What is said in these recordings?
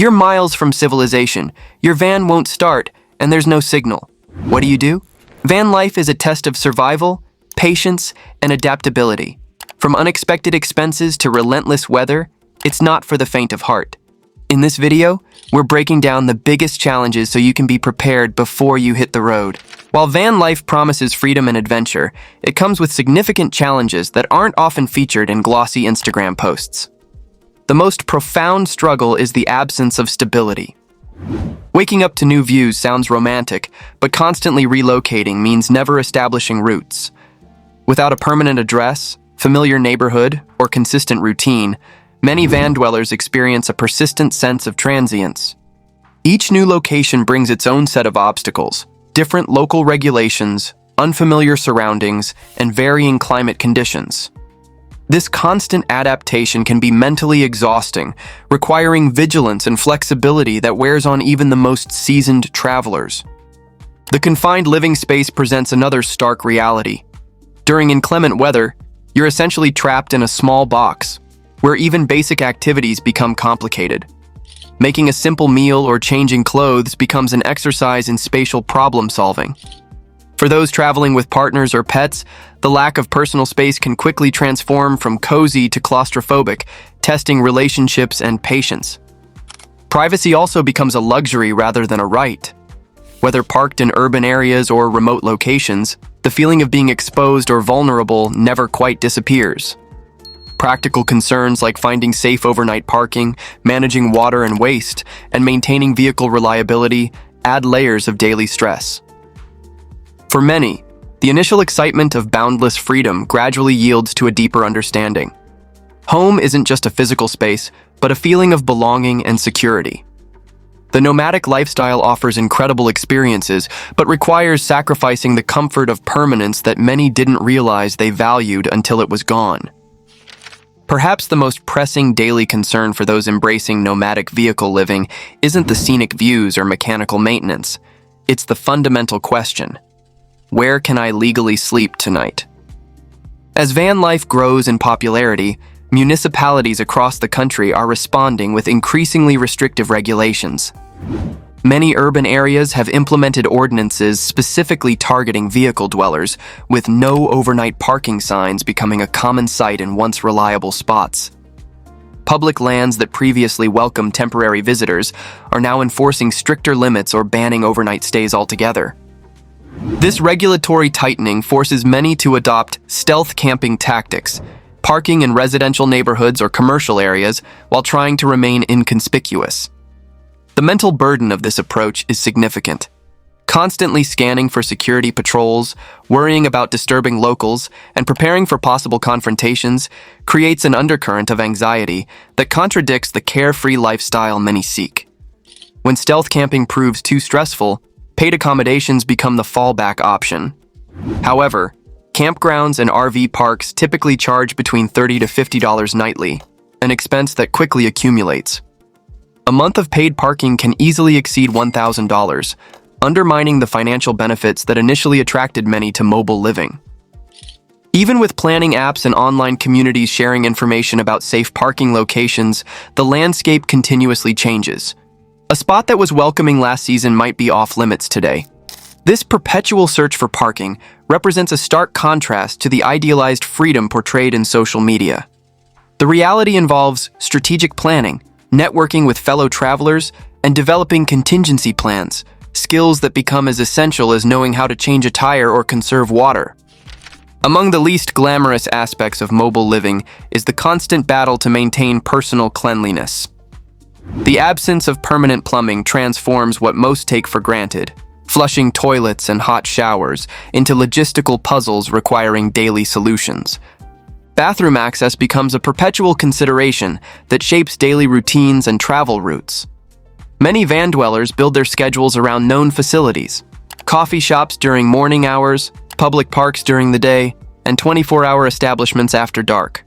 You're miles from civilization, your van won't start, and there's no signal. What do? Van life is a test of survival, patience, and adaptability. From unexpected expenses to relentless weather, it's not for the faint of heart. In this video, we're breaking down the biggest challenges so you can be prepared before you hit the road. While van life promises freedom and adventure, it comes with significant challenges that aren't often featured in glossy Instagram posts. The most profound struggle is the absence of stability. Waking up to new views sounds romantic, but constantly relocating means never establishing roots. Without a permanent address, familiar neighborhood, or consistent routine, many van dwellers experience a persistent sense of transience. Each new location brings its own set of obstacles, different local regulations, unfamiliar surroundings, and varying climate conditions. This constant adaptation can be mentally exhausting, requiring vigilance and flexibility that wears on even the most seasoned travelers. The confined living space presents another stark reality. During inclement weather, you're essentially trapped in a small box, where even basic activities become complicated. Making a simple meal or changing clothes becomes an exercise in spatial problem solving. For those traveling with partners or pets, the lack of personal space can quickly transform from cozy to claustrophobic, testing relationships and patience. Privacy also becomes a luxury rather than a right. Whether parked in urban areas or remote locations, the feeling of being exposed or vulnerable never quite disappears. Practical concerns like finding safe overnight parking, managing water and waste, and maintaining vehicle reliability add layers of daily stress. For many, the initial excitement of boundless freedom gradually yields to a deeper understanding. Home isn't just a physical space, but a feeling of belonging and security. The nomadic lifestyle offers incredible experiences, but requires sacrificing the comfort of permanence that many didn't realize they valued until it was gone. Perhaps the most pressing daily concern for those embracing nomadic vehicle living isn't the scenic views or mechanical maintenance. It's the fundamental question: where can I legally sleep tonight? As van life grows in popularity, municipalities across the country are responding with increasingly restrictive regulations. Many urban areas have implemented ordinances specifically targeting vehicle dwellers, with no overnight parking signs becoming a common sight in once reliable spots. Public lands that previously welcomed temporary visitors are now enforcing stricter limits or banning overnight stays altogether. This regulatory tightening forces many to adopt stealth camping tactics, parking in residential neighborhoods or commercial areas while trying to remain inconspicuous. The mental burden of this approach is significant. Constantly scanning for security patrols, worrying about disturbing locals, and preparing for possible confrontations creates an undercurrent of anxiety that contradicts the carefree lifestyle many seek. When stealth camping proves too stressful, paid accommodations become the fallback option. However, campgrounds and RV parks typically charge between $30 to $50 nightly, an expense that quickly accumulates. A month of paid parking can easily exceed $1,000, undermining the financial benefits that initially attracted many to mobile living. Even with planning apps and online communities sharing information about safe parking locations, the landscape continuously changes. A spot that was welcoming last season might be off limits today. This perpetual search for parking represents a stark contrast to the idealized freedom portrayed in social media. The reality involves strategic planning, networking with fellow travelers, and developing contingency plans, skills that become as essential as knowing how to change a tire or conserve water. Among the least glamorous aspects of mobile living is the constant battle to maintain personal cleanliness. The absence of permanent plumbing transforms what most take for granted, flushing toilets and hot showers, into logistical puzzles requiring daily solutions. Bathroom access becomes a perpetual consideration that shapes daily routines and travel routes. Many van dwellers build their schedules around known facilities: coffee shops during morning hours, public parks during the day, and 24-hour establishments after dark.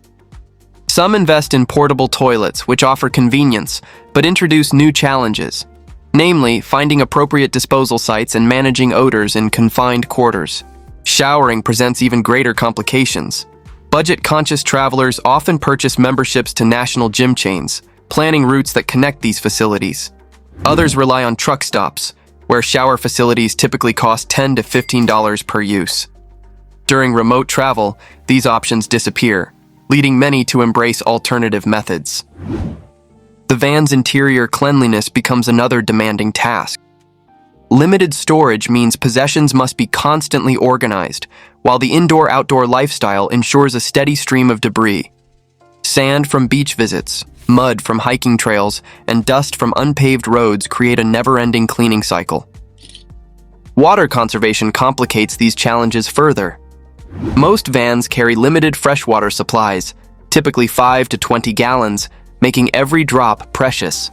Some invest in portable toilets, which offer convenience, but introduce new challenges, namely finding appropriate disposal sites and managing odors in confined quarters. Showering presents even greater complications. Budget-conscious travelers often purchase memberships to national gym chains, planning routes that connect these facilities. Others rely on truck stops, where shower facilities typically cost $10 to $15 per use. During remote travel, these options disappear, leading many to embrace alternative methods. The van's interior cleanliness becomes another demanding task. Limited storage means possessions must be constantly organized, while the indoor-outdoor lifestyle ensures a steady stream of debris. Sand from beach visits, mud from hiking trails, and dust from unpaved roads create a never-ending cleaning cycle. Water conservation complicates these challenges further. Most vans carry limited freshwater supplies, typically 5 to 20 gallons, making every drop precious.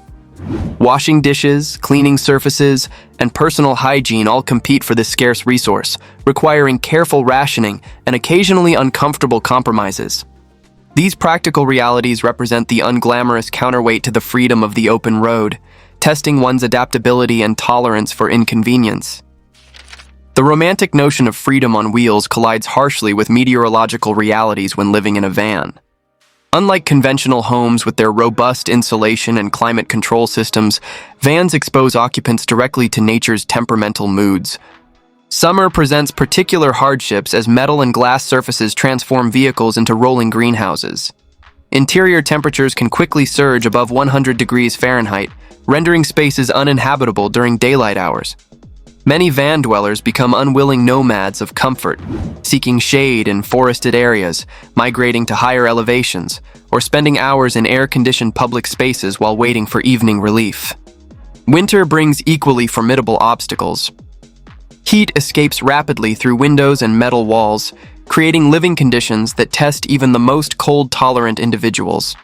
Washing dishes, cleaning surfaces, and personal hygiene all compete for this scarce resource, requiring careful rationing and occasionally uncomfortable compromises. These practical realities represent the unglamorous counterweight to the freedom of the open road, testing one's adaptability and tolerance for inconvenience. The romantic notion of freedom on wheels collides harshly with meteorological realities when living in a van. Unlike conventional homes with their robust insulation and climate control systems, vans expose occupants directly to nature's temperamental moods. Summer presents particular hardships as metal and glass surfaces transform vehicles into rolling greenhouses. Interior temperatures can quickly surge above 100 degrees Fahrenheit, rendering spaces uninhabitable during daylight hours. Many van dwellers become unwilling nomads of comfort, seeking shade in forested areas, migrating to higher elevations, or spending hours in air-conditioned public spaces while waiting for evening relief. Winter brings equally formidable obstacles. Heat escapes rapidly through windows and metal walls, creating living conditions that test even the most cold-tolerant individuals.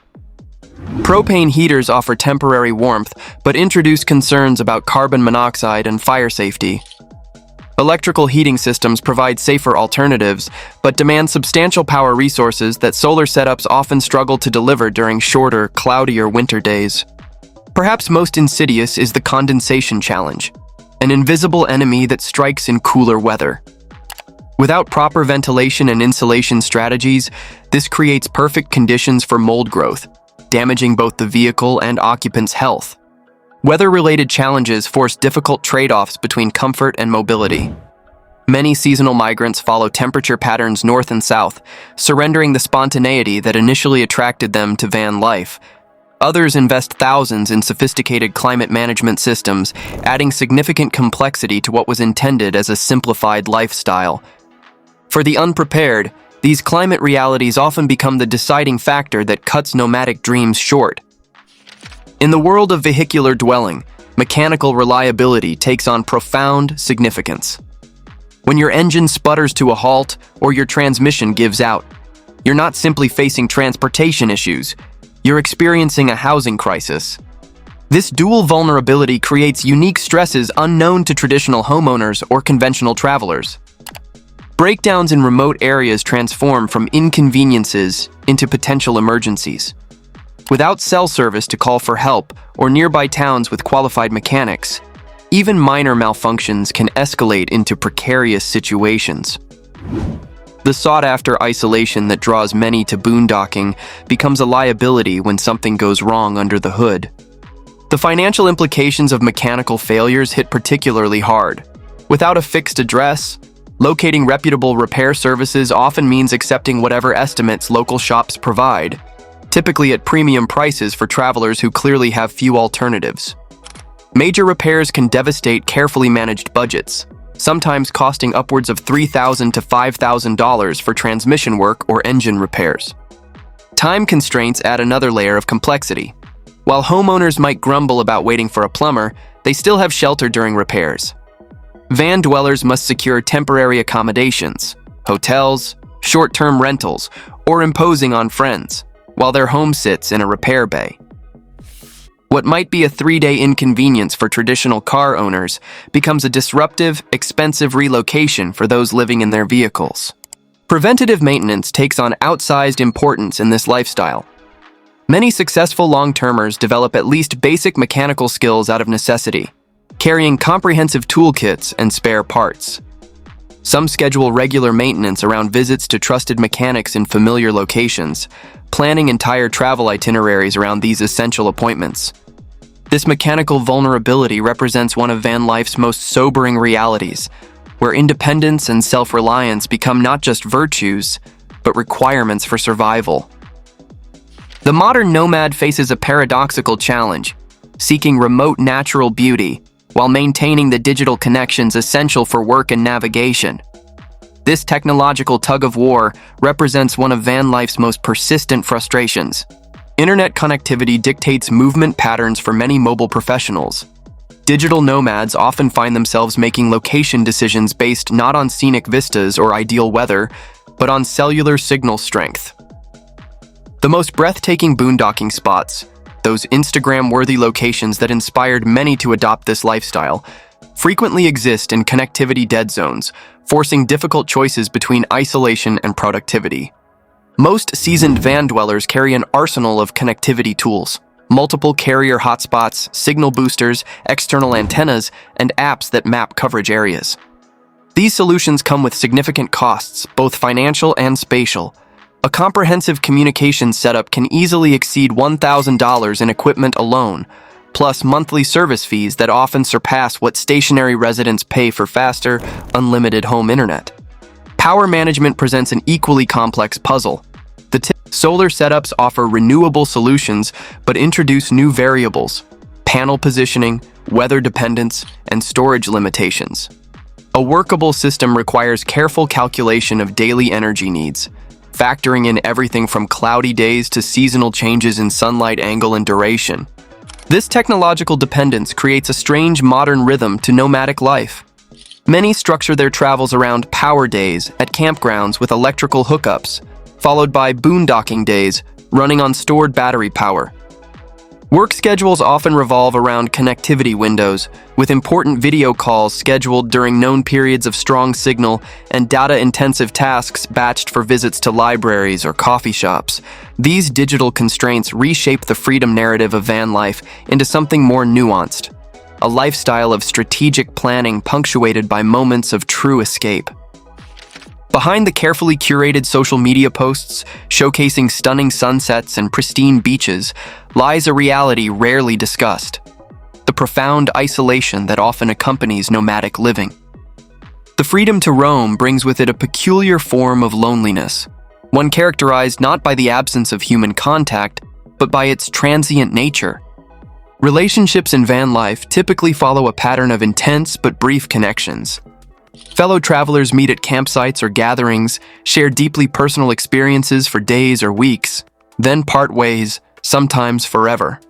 Propane heaters offer temporary warmth, but introduce concerns about carbon monoxide and fire safety. Electrical heating systems provide safer alternatives, but demand substantial power resources that solar setups often struggle to deliver during shorter, cloudier winter days. Perhaps most insidious is the condensation challenge, an invisible enemy that strikes in cooler weather. Without proper ventilation and insulation strategies, this creates perfect conditions for mold growth, damaging both the vehicle and occupants' health. Weather-related challenges force difficult trade-offs between comfort and mobility. Many seasonal migrants follow temperature patterns north and south, surrendering the spontaneity that initially attracted them to van life. Others invest thousands in sophisticated climate management systems, adding significant complexity to what was intended as a simplified lifestyle. For the unprepared, these climate realities often become the deciding factor that cuts nomadic dreams short. In the world of vehicular dwelling, mechanical reliability takes on profound significance. When your engine sputters to a halt or your transmission gives out, you're not simply facing transportation issues, you're experiencing a housing crisis. This dual vulnerability creates unique stresses unknown to traditional homeowners or conventional travelers. Breakdowns in remote areas transform from inconveniences into potential emergencies. Without cell service to call for help or nearby towns with qualified mechanics, even minor malfunctions can escalate into precarious situations. The sought-after isolation that draws many to boondocking becomes a liability when something goes wrong under the hood. The financial implications of mechanical failures hit particularly hard. Without a fixed address, locating reputable repair services often means accepting whatever estimates local shops provide, typically at premium prices for travelers who clearly have few alternatives. Major repairs can devastate carefully managed budgets, sometimes costing upwards of $3,000 to $5,000 for transmission work or engine repairs. Time constraints add another layer of complexity. While homeowners might grumble about waiting for a plumber, they still have shelter during repairs. Van dwellers must secure temporary accommodations, hotels, short-term rentals, or imposing on friends, while their home sits in a repair bay. What might be a 3-day inconvenience for traditional car owners becomes a disruptive, expensive relocation for those living in their vehicles. Preventative maintenance takes on outsized importance in this lifestyle. Many successful long-termers develop at least basic mechanical skills out of necessity, carrying comprehensive toolkits and spare parts. Some schedule regular maintenance around visits to trusted mechanics in familiar locations, planning entire travel itineraries around these essential appointments. This mechanical vulnerability represents one of van life's most sobering realities, where independence and self-reliance become not just virtues, but requirements for survival. The modern nomad faces a paradoxical challenge, seeking remote natural beauty while maintaining the digital connections essential for work and navigation. This technological tug-of-war represents one of van life's most persistent frustrations. Internet connectivity dictates movement patterns for many mobile professionals. Digital nomads often find themselves making location decisions based not on scenic vistas or ideal weather, but on cellular signal strength. The most breathtaking boondocking spots, those Instagram-worthy locations that inspired many to adopt this lifestyle, frequently exist in connectivity dead zones, forcing difficult choices between isolation and productivity. Most seasoned van dwellers carry an arsenal of connectivity tools: multiple carrier hotspots, signal boosters, external antennas, and apps that map coverage areas. These solutions come with significant costs, both financial and spatial. A comprehensive communication setup can easily exceed $1,000 in equipment alone, plus monthly service fees that often surpass what stationary residents pay for faster, unlimited home internet. Power management presents an equally complex puzzle. Solar setups offer renewable solutions but introduce new variables: panel positioning, weather dependence, and storage limitations. A workable system requires careful calculation of daily energy needs, factoring in everything from cloudy days to seasonal changes in sunlight angle and duration. This technological dependence creates a strange modern rhythm to nomadic life. Many structure their travels around power days at campgrounds with electrical hookups, followed by boondocking days running on stored battery power. Work schedules often revolve around connectivity windows, with important video calls scheduled during known periods of strong signal and data-intensive tasks batched for visits to libraries or coffee shops. These digital constraints reshape the freedom narrative of van life into something more nuanced, a lifestyle of strategic planning punctuated by moments of true escape. Behind the carefully curated social media posts showcasing stunning sunsets and pristine beaches lies a reality rarely discussed: the profound isolation that often accompanies nomadic living. The freedom to roam brings with it a peculiar form of loneliness, one characterized not by the absence of human contact, but by its transient nature. Relationships in van life typically follow a pattern of intense but brief connections. Fellow travelers meet at campsites or gatherings, share deeply personal experiences for days or weeks, then part ways, sometimes forever.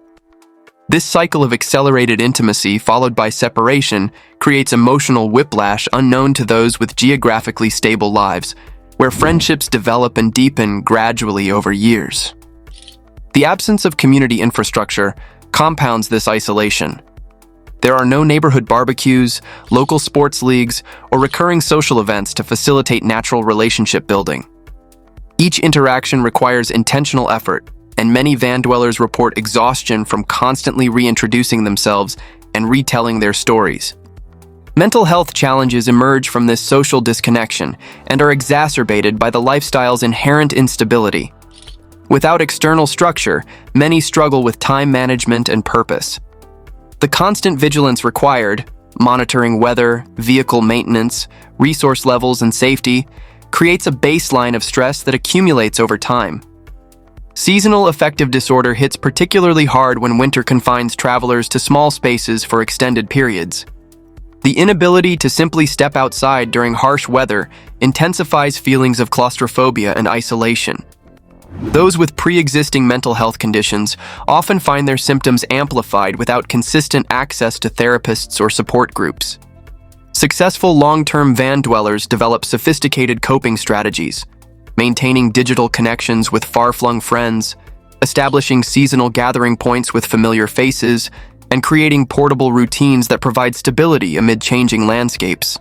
This cycle of accelerated intimacy followed by separation creates emotional whiplash unknown to those with geographically stable lives, where friendships develop and deepen gradually over years. The absence of community infrastructure compounds this isolation. There are no neighborhood barbecues, local sports leagues, or recurring social events to facilitate natural relationship building. Each interaction requires intentional effort, and many van dwellers report exhaustion from constantly reintroducing themselves and retelling their stories. Mental health challenges emerge from this social disconnection and are exacerbated by the lifestyle's inherent instability. Without external structure, many struggle with time management and purpose. The constant vigilance required, monitoring weather, vehicle maintenance, resource levels, and safety, creates a baseline of stress that accumulates over time. Seasonal affective disorder hits particularly hard when winter confines travelers to small spaces for extended periods. The inability to simply step outside during harsh weather intensifies feelings of claustrophobia and isolation. Those with pre-existing mental health conditions often find their symptoms amplified without consistent access to therapists or support groups. Successful long-term van dwellers develop sophisticated coping strategies, maintaining digital connections with far-flung friends, establishing seasonal gathering points with familiar faces, and creating portable routines that provide stability amid changing landscapes.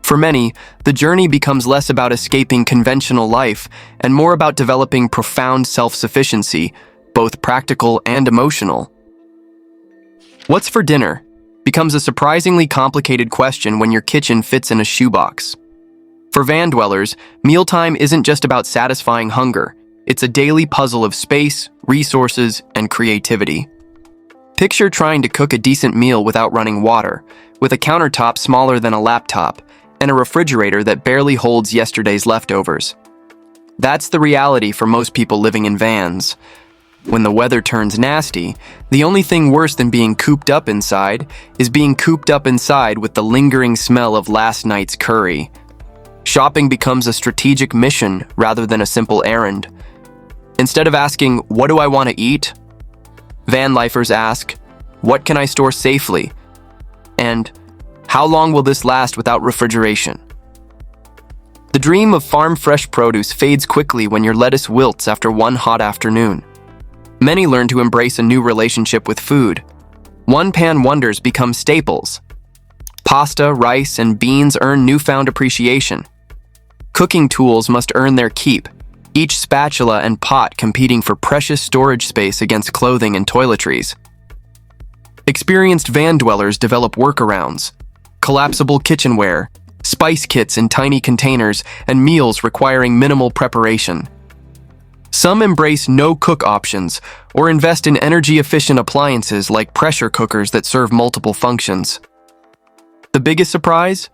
For many, the journey becomes less about escaping conventional life and more about developing profound self-sufficiency, both practical and emotional. What's for dinner becomes a surprisingly complicated question when your kitchen fits in a shoebox. For van dwellers, mealtime isn't just about satisfying hunger. It's a daily puzzle of space, resources, and creativity. Picture trying to cook a decent meal without running water, with a countertop smaller than a laptop, and a refrigerator that barely holds yesterday's leftovers. That's the reality for most people living in vans. When the weather turns nasty, the only thing worse than being cooped up inside is being cooped up inside with the lingering smell of last night's curry. Shopping becomes a strategic mission rather than a simple errand. Instead of asking, "What do I want to eat?" van lifers ask, "What can I store safely?" And, "How long will this last without refrigeration?" The dream of farm-fresh produce fades quickly when your lettuce wilts after one hot afternoon. Many learn to embrace a new relationship with food. One-pan wonders become staples. Pasta, rice, and beans earn newfound appreciation. Cooking tools must earn their keep, each spatula and pot competing for precious storage space against clothing and toiletries. Experienced van dwellers develop workarounds: collapsible kitchenware, spice kits in tiny containers, and meals requiring minimal preparation. Some embrace no-cook options or invest in energy-efficient appliances like pressure cookers that serve multiple functions. The biggest surprise?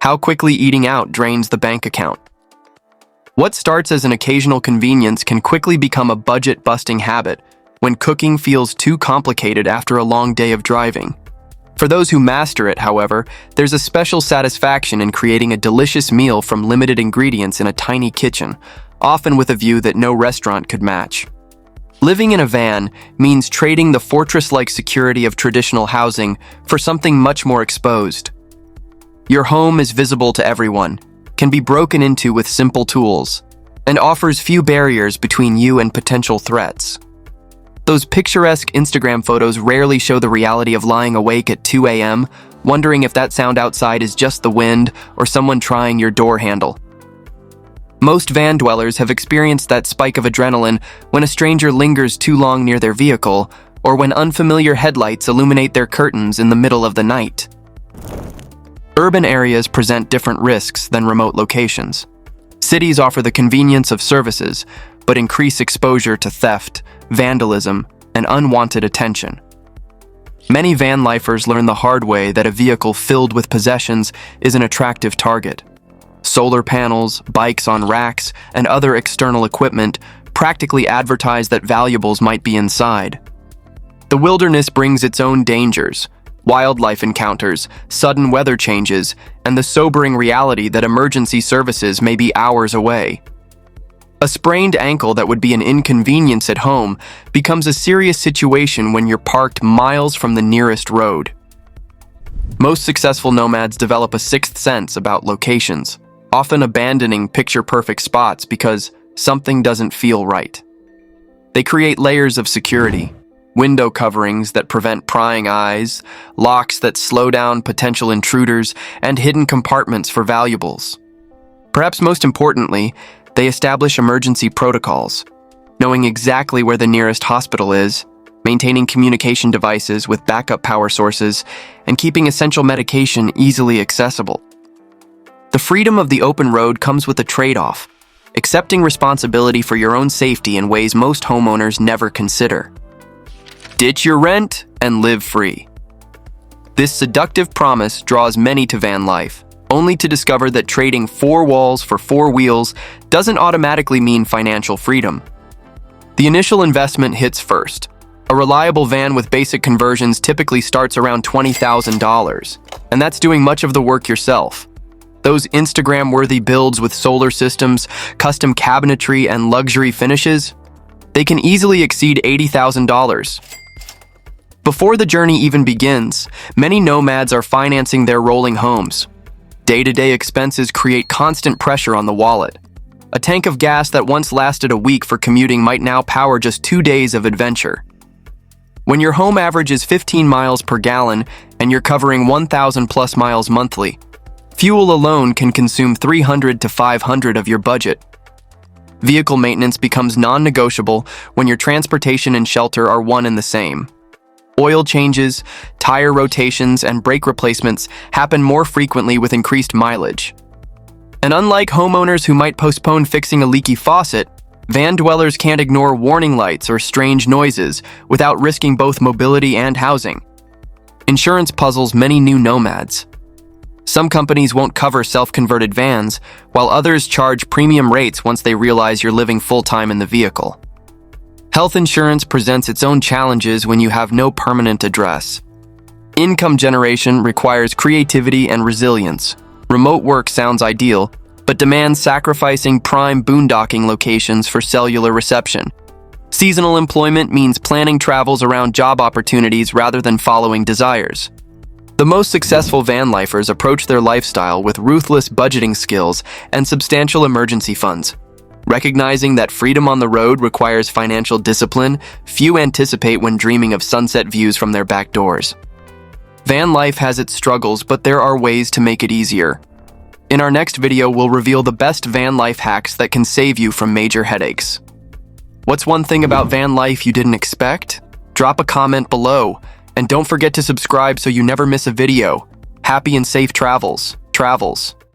How quickly eating out drains the bank account. What starts as an occasional convenience can quickly become a budget-busting habit when cooking feels too complicated after a long day of driving. For those who master it, however, there's a special satisfaction in creating a delicious meal from limited ingredients in a tiny kitchen, often with a view that no restaurant could match. Living in a van means trading the fortress-like security of traditional housing for something much more exposed. Your home is visible to everyone, can be broken into with simple tools, and offers few barriers between you and potential threats. Those picturesque Instagram photos rarely show the reality of lying awake at 2 a.m., wondering if that sound outside is just the wind or someone trying your door handle. Most van dwellers have experienced that spike of adrenaline when a stranger lingers too long near their vehicle, or when unfamiliar headlights illuminate their curtains in the middle of the night. Urban areas present different risks than remote locations. Cities offer the convenience of services, but increase exposure to theft, vandalism, and unwanted attention. Many van lifers learn the hard way that a vehicle filled with possessions is an attractive target. Solar panels, bikes on racks, and other external equipment practically advertise that valuables might be inside. The wilderness brings its own dangers: wildlife encounters, sudden weather changes, and the sobering reality that emergency services may be hours away. A sprained ankle that would be an inconvenience at home becomes a serious situation when you're parked miles from the nearest road. Most successful nomads develop a sixth sense about locations, often abandoning picture-perfect spots because something doesn't feel right. They create layers of security: window coverings that prevent prying eyes, locks that slow down potential intruders, and hidden compartments for valuables. Perhaps most importantly, they establish emergency protocols, knowing exactly where the nearest hospital is, maintaining communication devices with backup power sources, and keeping essential medication easily accessible. The freedom of the open road comes with a trade-off: accepting responsibility for your own safety in ways most homeowners never consider. Ditch your rent and live free. This seductive promise draws many to van life, only to discover that trading 4 walls for 4 wheels doesn't automatically mean financial freedom. The initial investment hits first. A reliable van with basic conversions typically starts around $20,000, and that's doing much of the work yourself. Those Instagram-worthy builds with solar systems, custom cabinetry, and luxury finishes, they can easily exceed $80,000. Before the journey even begins, many nomads are financing their rolling homes. Day-to-day expenses create constant pressure on the wallet. A tank of gas that once lasted a week for commuting might now power just 2 days of adventure. When your home averages 15 miles per gallon and you're covering 1,000 plus miles monthly, fuel alone can consume $300 to $500 of your budget. Vehicle maintenance becomes non-negotiable when your transportation and shelter are one and the same. Oil changes, tire rotations, and brake replacements happen more frequently with increased mileage. And unlike homeowners who might postpone fixing a leaky faucet, van dwellers can't ignore warning lights or strange noises without risking both mobility and housing. Insurance puzzles many new nomads. Some companies won't cover self-converted vans, while others charge premium rates once they realize you're living full-time in the vehicle. Health insurance presents its own challenges when you have no permanent address. Income generation requires creativity and resilience. Remote work sounds ideal, but demands sacrificing prime boondocking locations for cellular reception. Seasonal employment means planning travels around job opportunities rather than following desires. The most successful van lifers approach their lifestyle with ruthless budgeting skills and substantial emergency funds. Recognizing that freedom on the road requires financial discipline, few anticipate when dreaming of sunset views from their back doors. Van life has its struggles, but there are ways to make it easier. In our next video, we'll reveal the best van life hacks that can save you from major headaches. What's one thing about van life you didn't expect? Drop a comment below, and don't forget to subscribe so you never miss a video. Happy and safe travels.